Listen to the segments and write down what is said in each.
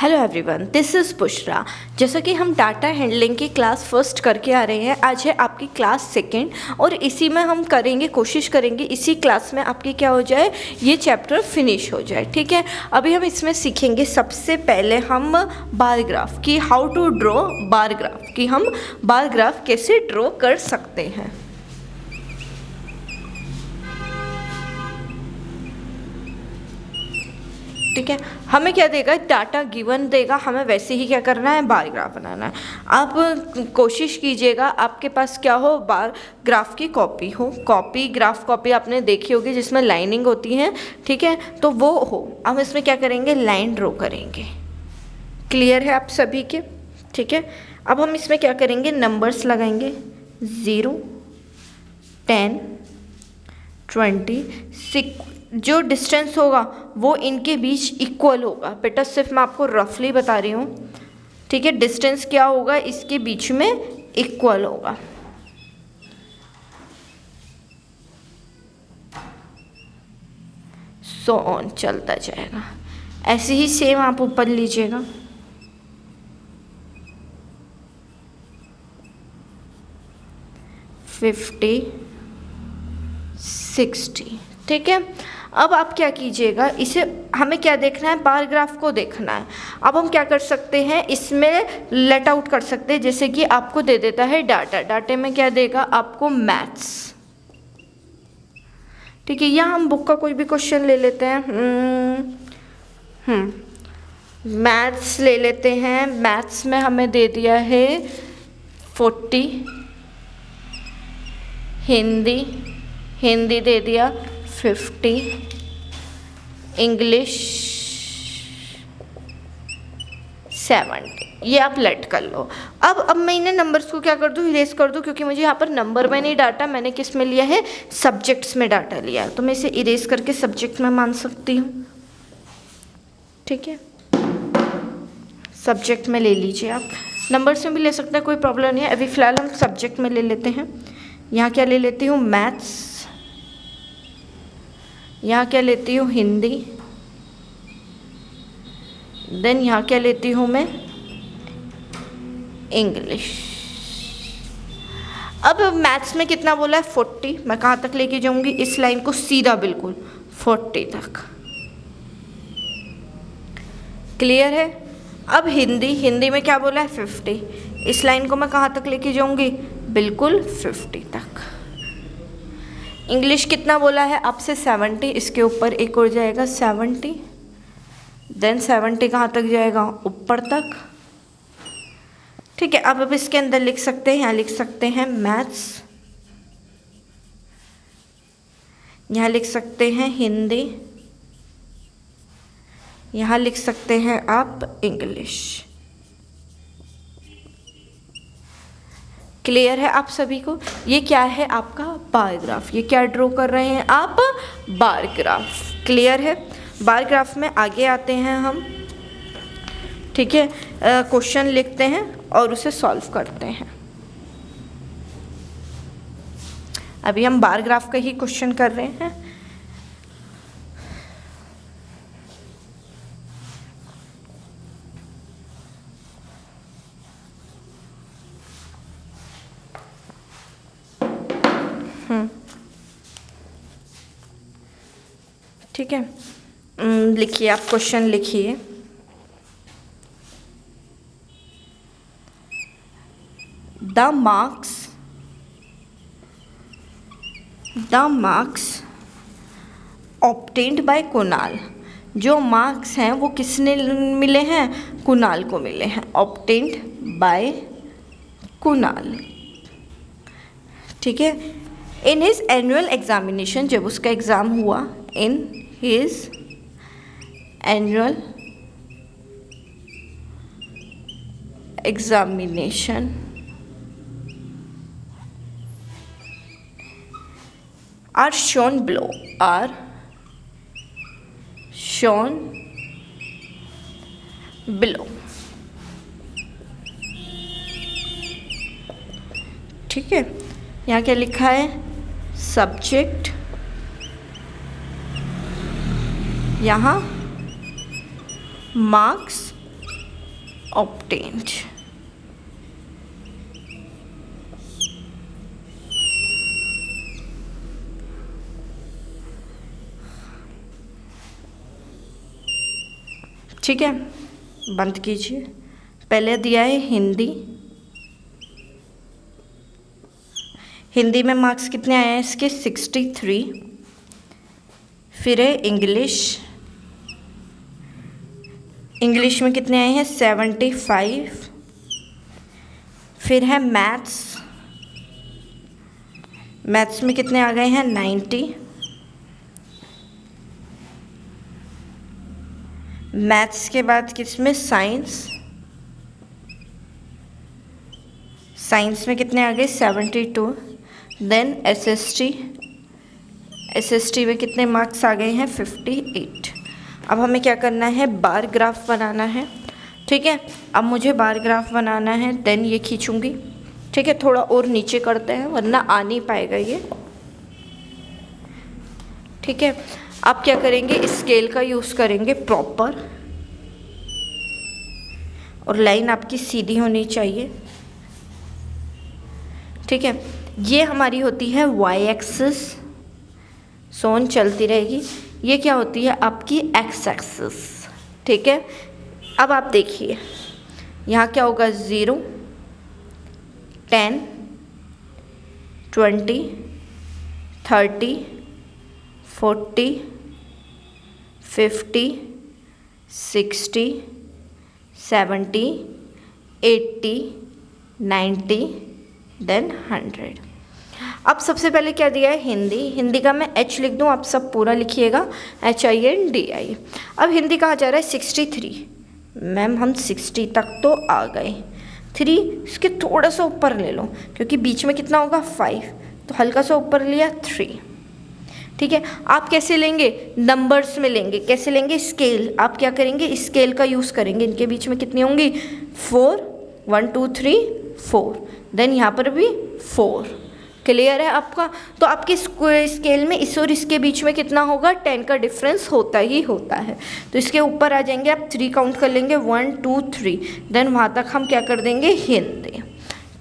Hello everyone, this is Bushra. जैसा कि हम डाटा हैंडलिंग की क्लास फर्स्ट करके आ रहे हैं, आज है आपकी क्लास सेकंड और इसी में हम कोशिश करेंगे इसी क्लास में आपकी क्या हो जाए, ये चैप्टर फिनिश हो जाए। ठीक है, अभी हम इसमें सीखेंगे सबसे पहले हम बार ग्राफ की how to draw bar graph की हम बार ग्राफ कैसे ड्रॉ कर सकते हैं। ठीक है, हमें क्या देगा, डाटा गिवन देगा, हमें वैसे ही क्या करना है, बार ग्राफ बनाना है। आप कोशिश कीजिएगा आपके पास क्या हो, बार ग्राफ की कॉपी हो। ग्राफ कॉपी आपने देखी होगी जिसमें लाइनिंग होती है। ठीक है, तो वो हो। हम इसमें क्या करेंगे, लाइन ड्रॉ करेंगे। क्लियर है आप सभी के? ठीक है, अब हम इसमें क्या करेंगे, नंबर्स लगाएंगे 0, 10, 20। जो डिस्टेंस होगा वो इनके बीच इक्वल होगा। बेटा सिर्फ मैं आपको रफली बता रही हूँ। ठीक है, डिस्टेंस क्या होगा, इसके बीच में इक्वल होगा। सो ऑन चलता जाएगा। ऐसे ही सेम आप ऊपर लीजिएगा। फिफ्टी, 60। ठीक है, अब आप क्या कीजिएगा, इसे हमें क्या देखना है, बार ग्राफ को देखना है। अब हम क्या कर सकते हैं, इसमें लेट आउट कर सकते हैं। जैसे कि आपको दे देता है डाटा, डाटे में क्या देगा आपको, मैथ्स। ठीक है, या हम बुक का कोई भी क्वेश्चन ले लेते हैं। मैथ्स ले लेते हैं। मैथ्स में हमें दे दिया है 40। हिंदी दे दिया 50, इंग्लिश 70। ये आप लेट कर लो। अब मैं इन्हें नंबर्स को क्या कर दूँ, इरेज कर दूँ, क्योंकि मुझे यहाँ पर नंबर में नहीं डाटा, मैंने किस में लिया है, सब्जेक्ट्स में डाटा लिया है। तो मैं इसे इरेज करके सब्जेक्ट में मान सकती हूँ। ठीक है, सब्जेक्ट में ले लीजिए आप, नंबर्स में भी ले सकते हैं, कोई प्रॉब्लम नहीं है। अभी फ़िलहाल हम सब्जेक्ट में ले लेते हैं। यहाँ क्या ले लेती हूँ, मैथ्स। यहाँ क्या लेती हूँ, हिंदी। देन यहाँ क्या लेती हूँ मैं, इंग्लिश। अब मैथ्स में कितना बोला है, 40। मैं कहाँ तक लेके जाऊँगी, इस लाइन को सीधा बिल्कुल 40 तक। क्लियर है? अब हिंदी में क्या बोला है, 50। इस लाइन को मैं कहाँ तक लेके जाऊँगी, बिल्कुल 50 तक। इंग्लिश कितना बोला है आपसे, 70। इसके ऊपर एक और जाएगा 70। देन 70 कहाँ तक जाएगा, ऊपर तक। ठीक है, अब इसके अंदर लिख सकते हैं, यहाँ लिख सकते हैं मैथ्स, यहाँ लिख सकते हैं हिंदी, यहाँ लिख सकते हैं आप इंग्लिश। क्लियर है आप सभी को? ये क्या है आपका बार ग्राफ। ये क्या ड्रॉ कर रहे हैं आप, बार ग्राफ। क्लियर है? बार ग्राफ में आगे आते हैं हम। ठीक है, क्वेश्चन लिखते हैं और उसे सॉल्व करते हैं। अभी हम बार ग्राफ का ही क्वेश्चन कर रहे हैं। ठीक है, लिखिए आप, क्वेश्चन लिखिए। The marks obtained by Kunal. जो मार्क्स हैं वो किसने मिले हैं, कुणाल को मिले हैं। Obtained by Kunal. ठीक है, इन हिज एनुअल एग्जामिनेशन, जब उसका एग्ज़ाम हुआ, in his annual examination are shown below, ठीक है, यहाँ क्या लिखा है, सब्जेक्ट, यहाँ मार्क्स obtained. ठीक है, बंद कीजिए। पहले दिया है हिंदी। हिंदी में मार्क्स कितने आए हैं इसके? 63। फिर है इंग्लिश। इंग्लिश में कितने आए हैं? 75। फिर है मैथ्स। मैथ्स में कितने आ गए हैं? 90। मैथ्स के बाद किसमें? साइंस। साइंस में कितने आ गए? 72। Then SST. एसएसटी में कितने मार्क्स आ गए हैं? 58। अब हमें क्या करना है? बार ग्राफ बनाना है। ठीक है, अब मुझे बार ग्राफ बनाना है। देन ये खींचूंगी। ठीक है, थोड़ा और नीचे करते हैं वरना आ नहीं पाएगा ये। ठीक है, आप क्या करेंगे? स्केल का यूज़ करेंगे प्रॉपर, और लाइन आपकी सीधी होनी चाहिए। ठीक है, ये हमारी होती है वाई एक्सिस, सोन चलती रहेगी। ये क्या होती है? आपकी एक्स एक्सिस। ठीक है, अब आप देखिए यहाँ क्या होगा? 0, 10, 20, 30, 40, 50, 60, 70, 80, 90, देन 100। अब सबसे पहले क्या दिया है? हिंदी। हिंदी का मैं H लिख दूँ, आप सब पूरा लिखिएगा, HINDI। अब हिंदी कहाँ जा रहा है? 63। मैम हम 60 तक तो आ गए। 3 इसके थोड़ा सा ऊपर ले लो, क्योंकि बीच में कितना होगा? 5, तो हल्का सा ऊपर लिया 3। ठीक है, आप कैसे लेंगे? नंबर्स में लेंगे। कैसे लेंगे? स्केल। आप क्या करेंगे? स्केल का यूज़ करेंगे। इनके बीच में कितनी होंगी? 4, 1 2 3 4। देन यहाँ पर भी 4। क्लियर है आपका? तो आपके स्केल में इस और इसके बीच में कितना होगा? 10 का डिफरेंस होता ही होता है। तो इसके ऊपर आ जाएंगे आप, 3 काउंट कर लेंगे, 1 2 3। देन वहाँ तक हम क्या कर देंगे? हिंदी।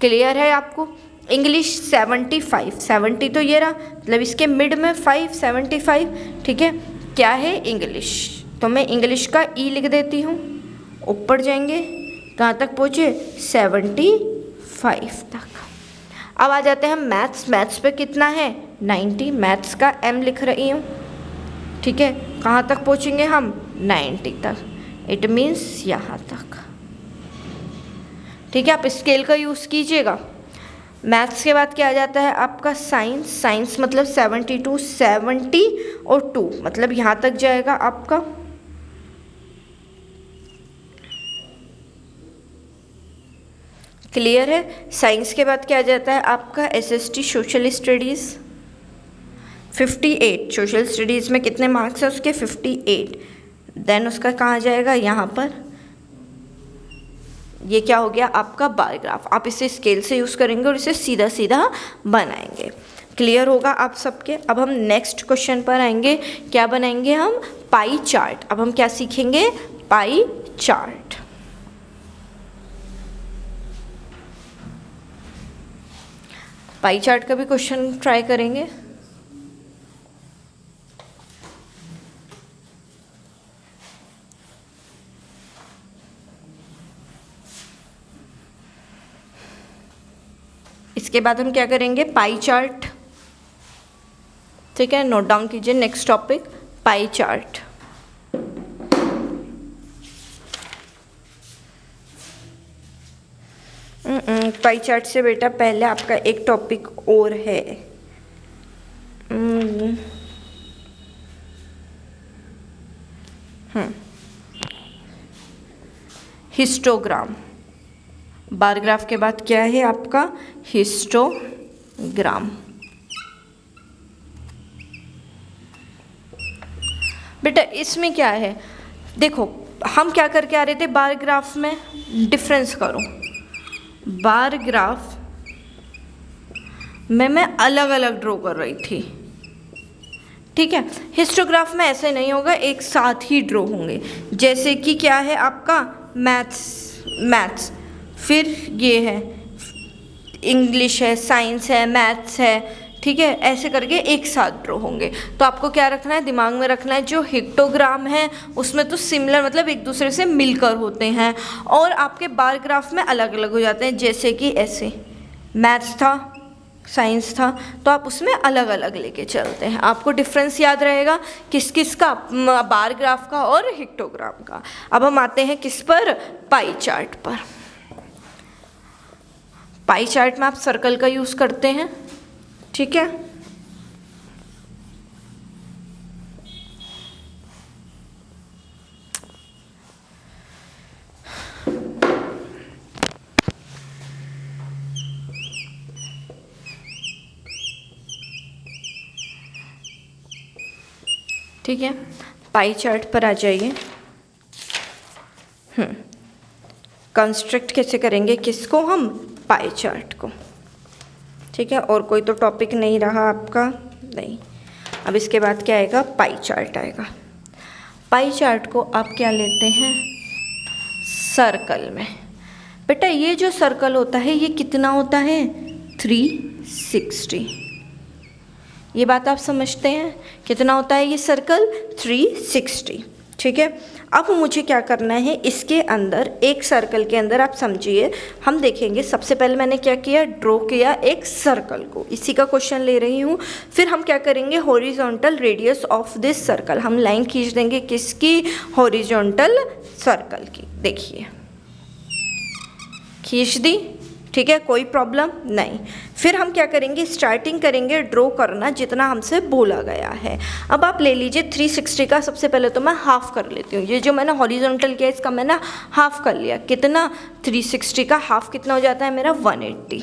क्लियर है आपको? इंग्लिश 75। 70 तो ये रहा, मतलब इसके मिड में 5, 75। ठीक है, क्या है? इंग्लिश। तो मैं इंग्लिश का ई लिख देती हूँ। ऊपर जाएंगे, कहाँ तक पहुँचे? 75 तक। अब आ जाते हैं मैथ्स। मैथ्स पे कितना है? 90। मैथ्स का एम लिख रही हूँ। ठीक है, कहाँ तक पहुँचेंगे हम? 90 तक। इट मीन्स यहाँ तक। ठीक है, आप स्केल का यूज़ कीजिएगा। मैथ्स के बाद क्या आ जाता है आपका? साइंस। साइंस मतलब 72, 70 और 2, मतलब यहाँ तक जाएगा आपका। क्लियर है? साइंस के बाद क्या आ जाता है आपका? SST social studies. 58। Social studies में कितने मार्क्स है उसके? 58। देन उसका कहाँ जाएगा? यहाँ पर। ये क्या हो गया आपका? Bar graph. आप इसे स्केल से यूज़ करेंगे और इसे सीधा सीधा बनाएंगे। क्लियर होगा आप सबके? अब हम नेक्स्ट क्वेश्चन पर आएंगे। क्या बनाएंगे हम? Pie chart. अब हम क्या सीखेंगे? Pie chart. पाई चार्ट का भी क्वेश्चन ट्राई करेंगे। इसके बाद हम क्या करेंगे? Pie chart. ठीक है, नोट डाउन कीजिए। Next topic pie chart. Pie chart से बेटा पहले आपका एक टॉपिक और है। हिस्टोग्राम। बार ग्राफ के बाद क्या है आपका? हिस्टोग्राम। बेटा इसमें क्या है? देखो हम क्या करके आ रहे थे बार ग्राफ में? डिफरेंस करो। बार ग्राफ में मैं अलग अलग ड्रॉ कर रही थी। ठीक है, हिस्टोग्राफ में ऐसे नहीं होगा, एक साथ ही ड्रॉ होंगे। जैसे कि क्या है आपका? मैथ्स। मैथ्स, फिर ये है इंग्लिश है, साइंस है, मैथ्स है, ठीक है, ऐसे करके एक साथ ड्रॉ होंगे। तो आपको क्या रखना है, दिमाग में रखना है जो हिक्टोग्राम है उसमें तो सिमिलर मतलब एक दूसरे से मिलकर होते हैं, और आपके बार ग्राफ में अलग अलग हो जाते हैं। जैसे कि ऐसे मैथ्स था, साइंस था, तो आप उसमें अलग अलग लेके चलते हैं। आपको डिफरेंस याद रहेगा किस किस का, बार ग्राफ का और हिक्टोग्राम का। अब हम आते हैं किस पर, पाई चार्ट पर। पाई चार्ट में आप सर्कल का यूज़ करते हैं, ठीक है। ठीक है, पाई चार्ट पर आ जाइए। कंस्ट्रक्ट कैसे करेंगे किसको हम, पाई चार्ट को, ठीक है। और कोई तो टॉपिक नहीं रहा आपका, नहीं। अब इसके बाद क्या आएगा, पाई चार्ट आएगा। पाई चार्ट को आप क्या लेते हैं, सर्कल में। बेटा ये जो सर्कल होता है ये कितना होता है, 360। ये बात आप समझते हैं, कितना होता है ये सर्कल, 360, ठीक है। अब मुझे क्या करना है, इसके अंदर एक सर्कल के अंदर आप समझिए, हम देखेंगे सबसे पहले मैंने क्या किया, ड्रॉ किया एक सर्कल को, इसी का क्वेश्चन ले रही हूँ। फिर हम क्या करेंगे, horizontal radius of this circle, हम लाइन खींच देंगे किसकी, हॉरिजॉन्टल सर्कल की। देखिए खींच दी, ठीक है, कोई प्रॉब्लम नहीं। फिर हम क्या करेंगे, स्टार्टिंग करेंगे ड्रॉ करना जितना हमसे बोला गया है। अब आप ले लीजिए 360 का, सबसे पहले तो मैं हाफ कर लेती हूँ। ये जो मैंने हॉरिजॉन्टल किया इसका मैंने हाफ कर लिया। कितना, 360 का हाफ कितना हो जाता है मेरा, 180।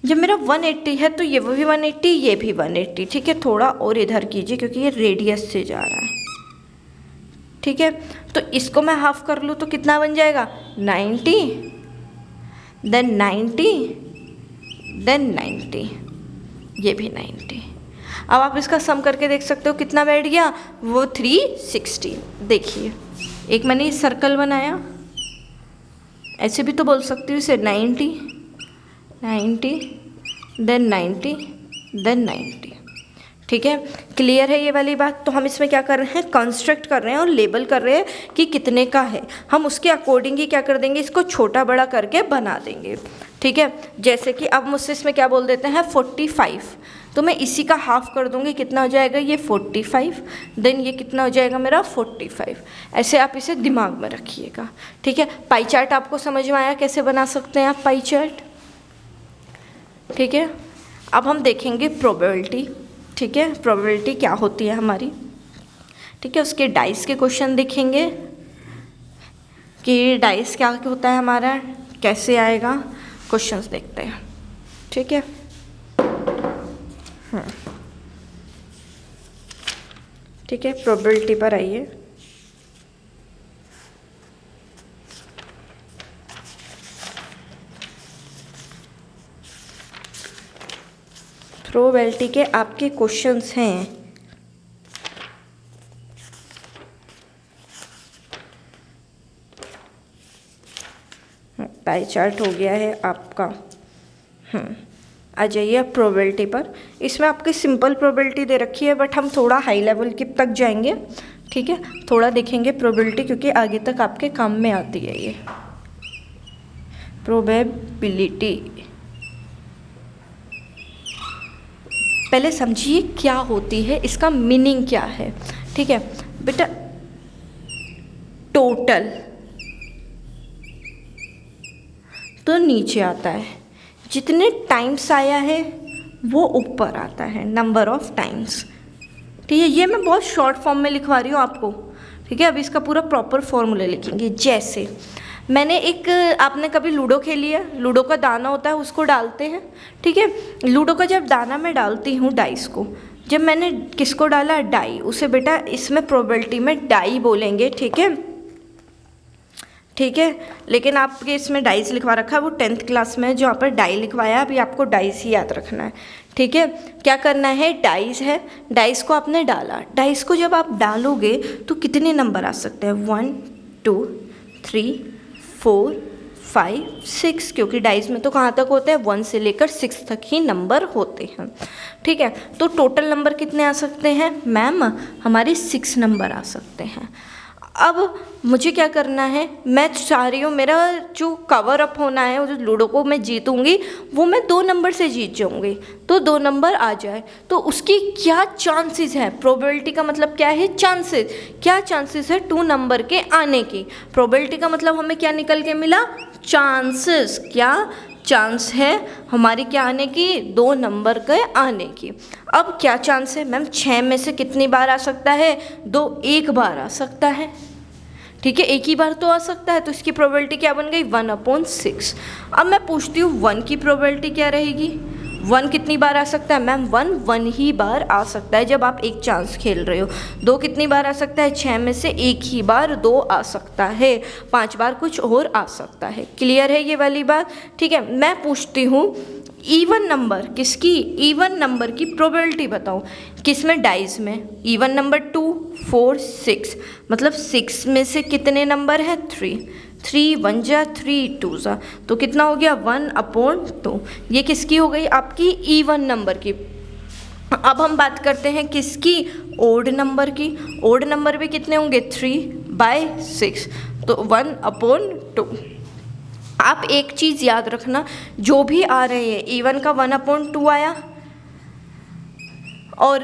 जब मेरा 180 है तो ये भी 180, ये भी 180, ठीक है। थोड़ा और इधर कीजिए क्योंकि ये रेडियस से जा रहा है, ठीक है। तो इसको मैं हाफ कर लूँ तो कितना बन जाएगा, 90, देन 90, देन 90, ये भी 90। अब आप इसका सम करके देख सकते हो कितना बैठ गया, वो 360। देखिए एक मैंने ये सर्कल बनाया, ऐसे भी तो बोल सकती हूँ इसे, 90, 90, देन 90, देन 90, ठीक है। क्लियर है ये वाली बात। तो हम इसमें क्या कर रहे हैं, कंस्ट्रक्ट कर रहे हैं और लेबल कर रहे हैं कि कितने का है। हम उसके अकॉर्डिंग ही क्या कर देंगे, इसको छोटा बड़ा करके बना देंगे, ठीक है। जैसे कि अब मुझसे इसमें क्या बोल देते हैं, 45, तो मैं इसी का हाफ कर दूंगी, कितना हो जाएगा ये 45, देन ये कितना हो जाएगा मेरा 45। ऐसे आप इसे दिमाग में रखिएगा, ठीक है। पाई चार्ट आपको समझ में आया कैसे बना सकते हैं आप पाई चार्ट, ठीक है। अब हम देखेंगे प्रोबेबिलिटी, ठीक है। प्रोबेबिलिटी क्या होती है हमारी, ठीक है। उसके डाइस के क्वेश्चन देखेंगे कि डाइस क्या होता है हमारा, कैसे आएगा, क्वेश्चंस देखते हैं, ठीक है। ठीक है, प्रोबेबिलिटी पर आइए। प्रोबेबिलिटी के आपके क्वेश्चंस हैं, पाई चार्ट हो गया है आपका। आ जाइए अब प्रोबेबिलिटी पर। इसमें आपकी सिंपल प्रोबेबिलिटी दे रखी है, बट हम थोड़ा हाई लेवल की तक जाएंगे, ठीक है। थोड़ा देखेंगे प्रोबेबिलिटी, क्योंकि आगे तक आपके काम में आती है ये प्रोबेबिलिटी। पहले समझिए क्या होती है, इसका मीनिंग क्या है, ठीक है बेटा। टोटल तो नीचे आता है, जितने टाइम्स आया है वो ऊपर आता है, नंबर ऑफ टाइम्स, ठीक है। ये मैं बहुत शॉर्ट फॉर्म में लिखवा रही हूँ आपको, ठीक है। अब इसका पूरा प्रॉपर फॉर्मूला लिखेंगे। जैसे मैंने एक, आपने कभी लूडो खेली है, लूडो का दाना होता है उसको डालते हैं, ठीक है। लूडो का जब दाना मैं डालती हूँ डाइस को, जब मैंने किसको डाला, डाई, उसे बेटा इसमें प्रोबेबिलिटी में डाई बोलेंगे, ठीक है, ठीक है। लेकिन आपके इसमें डाइस लिखवा रखा है, वो 10th क्लास में जहाँ पर डाई लिखवाया, अभी आपको डाइस ही याद रखना है, ठीक है। क्या करना है, डाइस है, डाइस को आपने डाला, डाइस को जब आप डालोगे तो कितने नंबर आ सकते हैं, 1 2 3 4 5 6, क्योंकि डाइज में तो कहाँ तक होते हैं 1 से लेकर 6 तक ही नंबर होते हैं। ठीक है, तो टोटल नंबर कितने आ सकते हैं मैम? हमारे 6 नंबर आ सकते हैं। अब मुझे क्या करना है, मैं चाह रही हूँ मेरा जो कवर अप होना है, वो जो लूडो को मैं जीतूंगी वो मैं 2 नंबर से जीत जाऊंगी, तो 2 नंबर आ जाए तो उसकी क्या चांसेस है? प्रोबेबिलिटी का मतलब क्या है? चांसेस। क्या चांसेस है 2 नंबर के आने की? प्रोबेबिलिटी का मतलब हमें क्या निकल के मिला? चांसेस। क्या चांस है हमारी क्या आने की? 2 नंबर के आने की। अब क्या चांस है मैम? 6 में से कितनी बार आ सकता है? 2, 1 बार आ सकता है। ठीक है, एक ही बार तो आ सकता है, तो इसकी प्रोबेबिलिटी क्या बन गई? 1/6। अब मैं पूछती हूँ 1 की प्रोबेबिलिटी क्या रहेगी? 1 कितनी बार आ सकता है मैम? 1 ही बार आ सकता है जब आप एक चांस खेल रहे हो। 2 कितनी बार आ सकता है? 6 में से एक ही बार 2 आ सकता है, 5 बार कुछ और आ सकता है। क्लियर है ये वाली बात? ठीक है, मैं पूछती हूँ इवन नंबर, किसकी? इवन नंबर की प्रोबेबिलिटी बताओ। किस में? डाइज में। इवन नंबर 2 4 6, मतलब 6 में से कितने नंबर हैं? 3। 3 1 जा 3 2 जा, तो कितना हो गया? 1/2। ये किसकी हो गई? आपकी इवन नंबर की। अब हम बात करते हैं किसकी? ओड नंबर की। ओड नंबर भी कितने होंगे? 3/6, तो 1/2। आप एक चीज़ याद रखना, जो भी आ रहे हैं इवन का 1/2 आया और